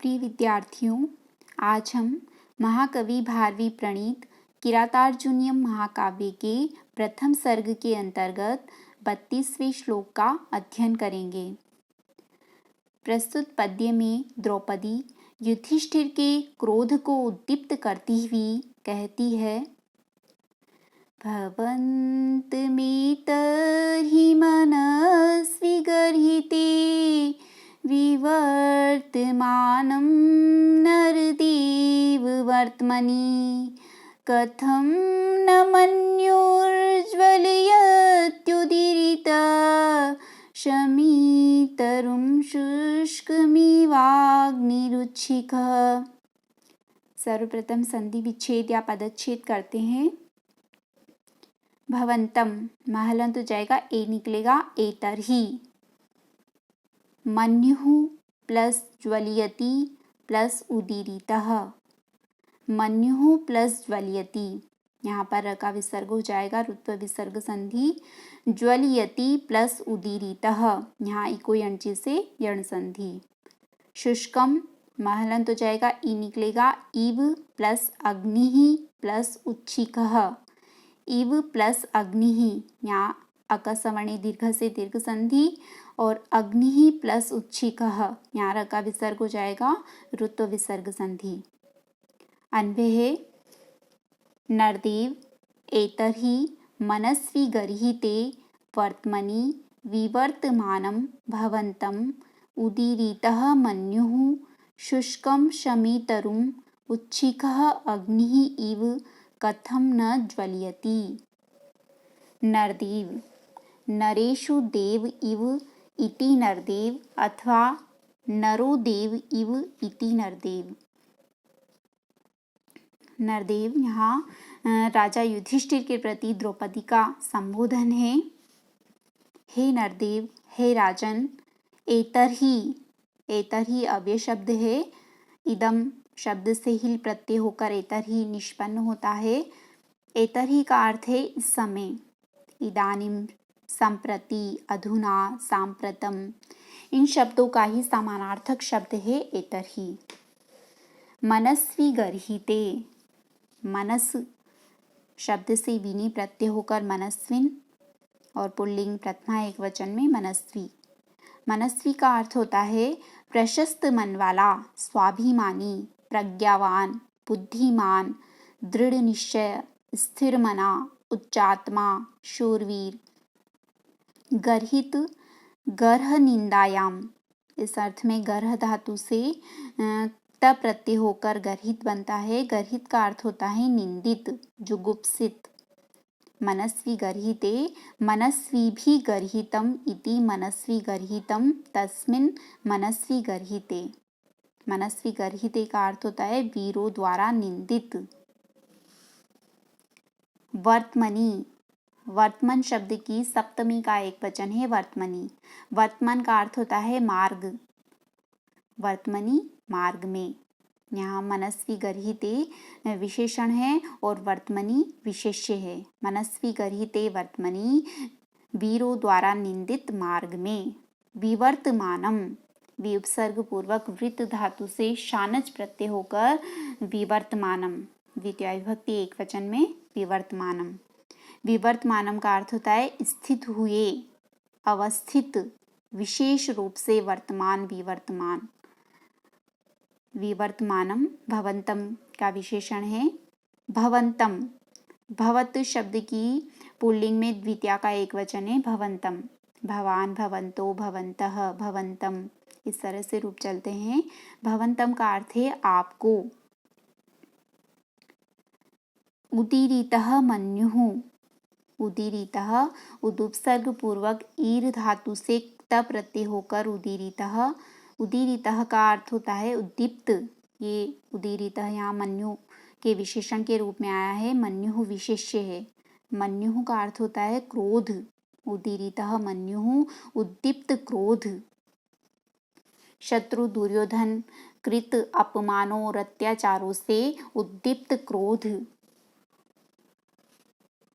प्रिय विद्यार्थियों, आज हम महाकवि भारवी प्रणीत किरातार्जुनीयम महाकाव्य के प्रथम सर्ग के अंतर्गत 32वें श्लोक का अध्ययन करेंगे। प्रस्तुत पद्य में द्रौपदी युधिष्ठिर के क्रोध को उद्दीप्त करती हुई कहती है, भवन्तमेतर्हि मनस्वी गर्हिते विवर्तमानं नरदेव वर्त्मनि कथं न मन्युर्ज्वलयत्युदीरिता शमीतरुं शुष्कमिवाग्निरुच्छिखः। सर्वप्रथम संधि विच्छेद या पदच्छेद करते हैं। भवंतम महलंत हो जाएगा, ए निकलेगा, एतर्हि। मन्युः प्लस ज्वलयति प्लस उदीरितः। मन्युः प्लस ज्वलयति, यहाँ पर र का विसर्ग हो जाएगा, रुत्व विसर्ग संधि। ज्वलयति प्लस उदीरितः, यहाँ इको यणचि से यण संधि। शुष्कम महलंत हो जाएगा, ई निकलेगा, इव प्लस अग्निः प्लस उच्छिकः। इव प्लस अग्निः, यहाँ अकसवर्णे दीर्घ से दीर्घ संधि। और अग्निः प्लस उच्छिकः, यहाँ र का विसर्ग हो जाएगा, रुत्व विसर्ग संधि। अन्वय नरदेव एतर्हि मनस्वी गर्हिते वर्त्मनि विवर्तमानं भवन्तम् उदीरितः मन्युः शुष्कं शमीतरुम् उच्छिकः अग्निः इव कथं न ज्वलयति। नरदेव नरेषु देव इव इति नरदेव अथवा नरो देव इव इति नरदेव। नरदेव यहाँ राजा युधिष्ठिर के प्रति द्रौपदी का संबोधन है। हे नरदेव, हे राजन, एतर्हि, एतर्हि अव्यय शब्द है। इदम शब्द से हिल प्रत्यय होकर एतर्हि निष्पन्न होता है। एतर्हि का अर्थ है इस समय, इदानीम, संप्रति, अधुना, सांप्रतम, इन शब्दों का ही समानार्थक शब्द है एतर्हि। मनस्वी गर्हिते, मनस शब्द से विनी प्रत्यय होकर मनस्विन और पुल्लिंग प्रथमा एक वचन में मनस्वी। मनस्वी का अर्थ होता है प्रशस्त मन वाला, स्वाभिमानी, प्रज्ञावान, बुद्धिमान, दृढ़ निश्चय, स्थिर मना, उच्चात्मा, शूरवीर। गर्हित गर्ह निंदायाम, इस अर्थ में गर्ह धातु से त प्रत्यय होकर गर्हित बनता है। गर्हित का अर्थ होता है निंदित, जुगुप्सित। मनस्वी गर्हिते, मनस्वी भी गर्हितम इति मनस्वी गर्हितम तस्मिन् मनस्वी गर्हिते। मनस्वी गर्हिते का अर्थ होता है वीरों द्वारा निंदित। वर्त्मनि, वर्तमान शब्द की सप्तमी का एक वचन है वर्त्मनि। वर्तमान का अर्थ होता है मार्ग। वर्त्मनि मार्ग में, यहाँ मनस्वी गर्हिते विशेषण है और वर्त्मनि विशेष्य है। मनस्वी गर्हिते वर्त्मनि, वीरों द्वारा निंदित मार्ग में। विवर्तमानम, विउपसर्ग पूर्वक वृत्त धातु से शानच प्रत्यय होकर विवर्तमानम, द्वितीय विभक्ति एक वचन में विवर्तमानम। विवर्तमानम का अर्थ होता है स्थित हुए, अवस्थित, विशेष रूप से वर्तमान, विवर्तमान। विवर्तमानम भवंतम का विशेषण है। भवंतम, भवत शब्द की पुल्लिंग में द्वितीया का एक वचन है भवंतम। भवान, भवंतो, भवंतः, भवंतम, इस तरह से रूप चलते हैं। भवंतम का अर्थ है आपको। उदीरितः मन्युः, उदीरितः उदुपसर्ग पूर्वक ईर धातु से त प्रत्यय होकर उदीरितः। उदीरितः का अर्थ होता है उद्दीप्त। ये उदीरितः यहाँ मन्यु के विशेषण के रूप में आया है। मन्युः विशेष्य है। मन्युः का अर्थ होता है क्रोध। उदीरितः मन्युः, उद्दीप्त क्रोध। शत्रु दुर्योधन कृत अपमानों और अत्याचारों से उद्दीप्त क्रोध।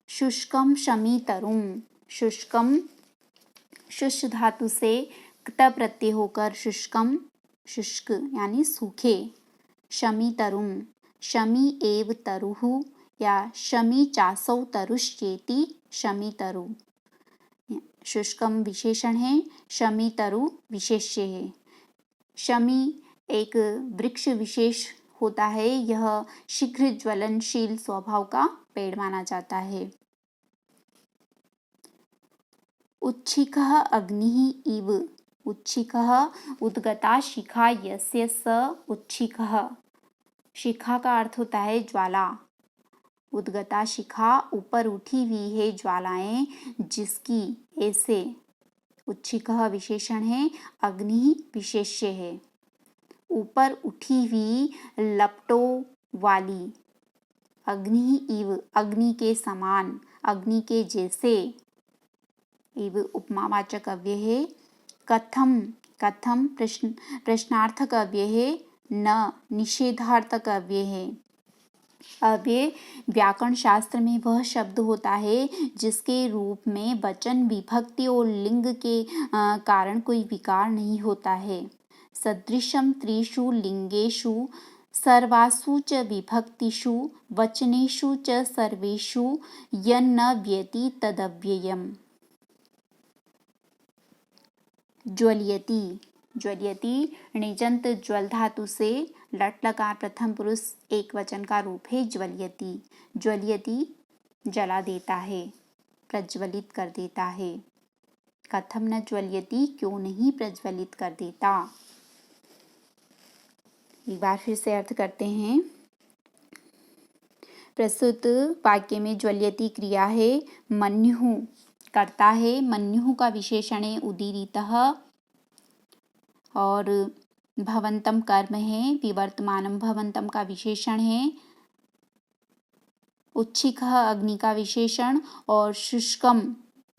शुष्कम शमीतरुम, शुष्कम शुष् धातु से क्त प्रत्यय होकर शुष्कम, शुष्क यानी सूखे। शमी तरुम, शमी एव तरुः या शमी चासौ तरुश्चेति शमी तरु। शुष्कम विशेषण है, शमी तरु विशेष्य है। शमी एक वृक्ष विशेष होता है, यह शीघ्र ज्वलनशील स्वभाव का पेड़ माना जाता है। उच्छिखः अग्निः इव, उच्छिखः उद्गता शिखा यस्य स उच्छिखः। शिखा का अर्थ होता है ज्वाला। उद्गता शिखा ऊपर उठी हुई है ज्वालाएं जिसकी, ऐसे। उच्छिखः विशेषण है, अग्नि विशेष्य है। ऊपर उठी हुई लपटों वाली। अग्नि इव, अग्नि के समान, अग्नि के जैसे। इव उपमावाचक अव्यय है। कथम, कथम प्रश्नार्थक अव्यय है। न निषेधार्थक अव्यय है। अव्यय व्याकरण शास्त्र में वह शब्द होता है जिसके रूप में वचन, विभक्ति और लिंग के कारण कोई विकार नहीं होता है। सदृशम त्रिषु लिंगेषु सर्वासु च विभक्तिषु वचनेषु च सर्वेषु यन्न व्यति तदव्ययम्। ज्वल्यति, ज्वल्यति णिजंत ज्वल धातु से लट लकार प्रथम पुरुष एक वचन का रूप है ज्वल्यति। ज्वल्यति जला देता है, प्रज्वलित कर देता है। कथम न ज्वल्यति, क्यों नहीं प्रज्वलित कर देता। एक बार फिर से अर्थ करते हैं। प्रस्तुत वाक्य में ज्वल्यति क्रिया है, मन्युः करता है। मन्युः का विशेषण है उदीरितः और भवंतम कर्म है। विवर्तमानम भवंतम का विशेषण है। उच्छिखः अग्नि का विशेषण और शुष्कम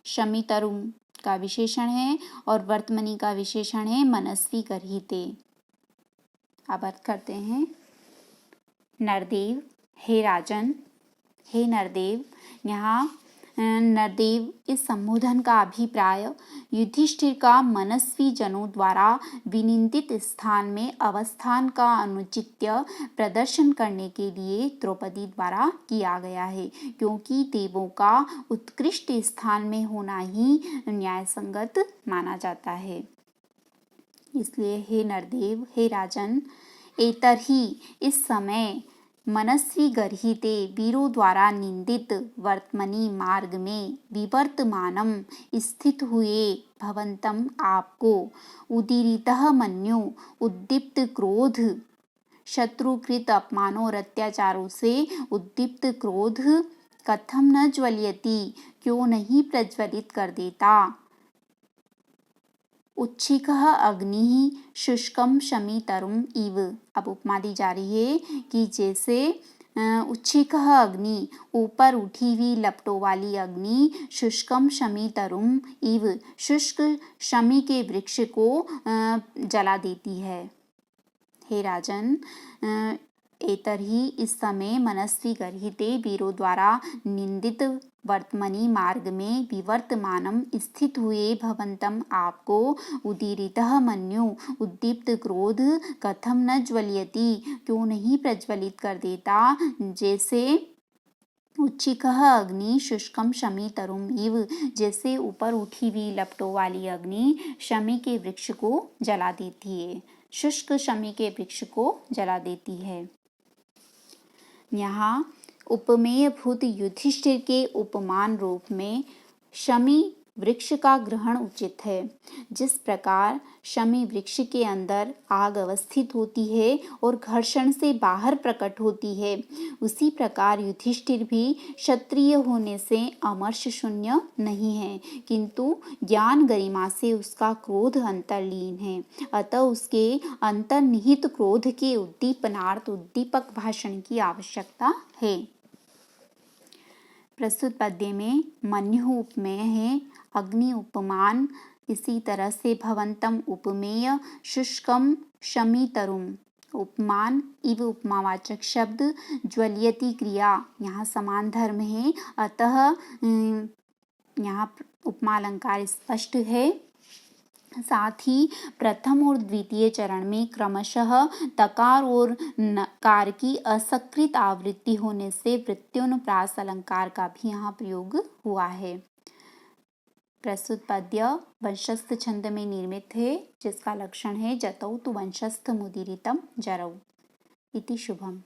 शमितरुम का विशेषण है और वर्तमनी का विशेषण है मनस्वी गर्हिते। अब अर्थ करते हैं। नरदेव, हे राजन, हे नरदेव। यहाँ नरदेव इस संबोधन का अभिप्राय युधिष्ठिर का मनस्वी जनों द्वारा विनिंदित स्थान में अवस्थान का अनुचित्य प्रदर्शन करने के लिए द्रौपदी द्वारा किया गया है, क्योंकि देवों का उत्कृष्ट स्थान में होना ही न्यायसंगत माना जाता है। इसलिए हे नरदेव, हे राजन, एतर्हि इस समय मनस्वी गर्हिते वीरों द्वारा निंदित वर्तमनी मार्ग में विवर्तमानम स्थित हुए भवंतम आपको उदीरितः मन्यु उद्दीप्त क्रोध, शत्रुकृत अपमानों और अत्याचारों से उद्दीप्त क्रोध कथम न ज्वल्यति, क्यों नहीं प्रज्वलित कर देता। उच्छिखः अग्निः शुष्कम शमितरुम इव। अब उपमा दी जा रही है कि जैसे उच्छिखः अग्नि ऊपर उठी हुई लपटों वाली अग्नि, शुष्कम शमितरुम इव शुष्क शमी के वृक्ष को जला देती है। हे राजन, एतर्हि इस समय मनस्वी गर्हिते वीरों द्वारा निंदित वर्तमनी मार्ग में विवर्तमानम स्थित हुए भवंतम आपको उदीरितः मन्यु उद्दीप्त क्रोध कथम न ज्वल्यति, क्यों नहीं प्रज्वलित कर देता। जैसे उच्छिखः अग्नि शुष्कम शमितरुम इव, जैसे ऊपर उठी हुई लपटों वाली अग्नि शमी के वृक्ष को जला देती है, शुष्क शमी के वृक्ष को जला देती है। यहाँ उपमेय भूत युधिष्ठिर के उपमान रूप में शमी वृक्ष का ग्रहण उचित है। जिस प्रकार शमी वृक्ष के अंदर आग अवस्थित होती है और घर्षण से बाहर प्रकट होती है, उसी प्रकार युधिष्ठिर भी क्षत्रिय होने से अमर्ष शून्य नहीं है, किंतु ज्ञान गरिमा से उसका क्रोध अंतर्लीन है। अतः उसके अंतर्निहित क्रोध के उद्दीपनार्थ उद्दीपक भाषण की आवश्यकता है। प्रस्तुत पद्य में मन्युः उपमेय है, अग्नि उपमान, इसी तरह से भवंतम उपमेय, शुष्कम शमितरुम उपमान, इव उपमावाचक शब्द, ज्वल्यति क्रिया यहाँ समान धर्म है, अतः यहाँ उपमा अलंकार स्पष्ट है। साथ ही प्रथम और द्वितीय चरण में क्रमशः तकार और नकार की असकृत आवृत्ति होने से प्रत्युनप्रास अलंकार का भी यहाँ प्रयोग हुआ है। प्रस्तुत पद्य वंशस्थ छंद में निर्मित है, जिसका लक्षण है जतौ तु वंशस्थ मुदीरितम जरौ। इति शुभम।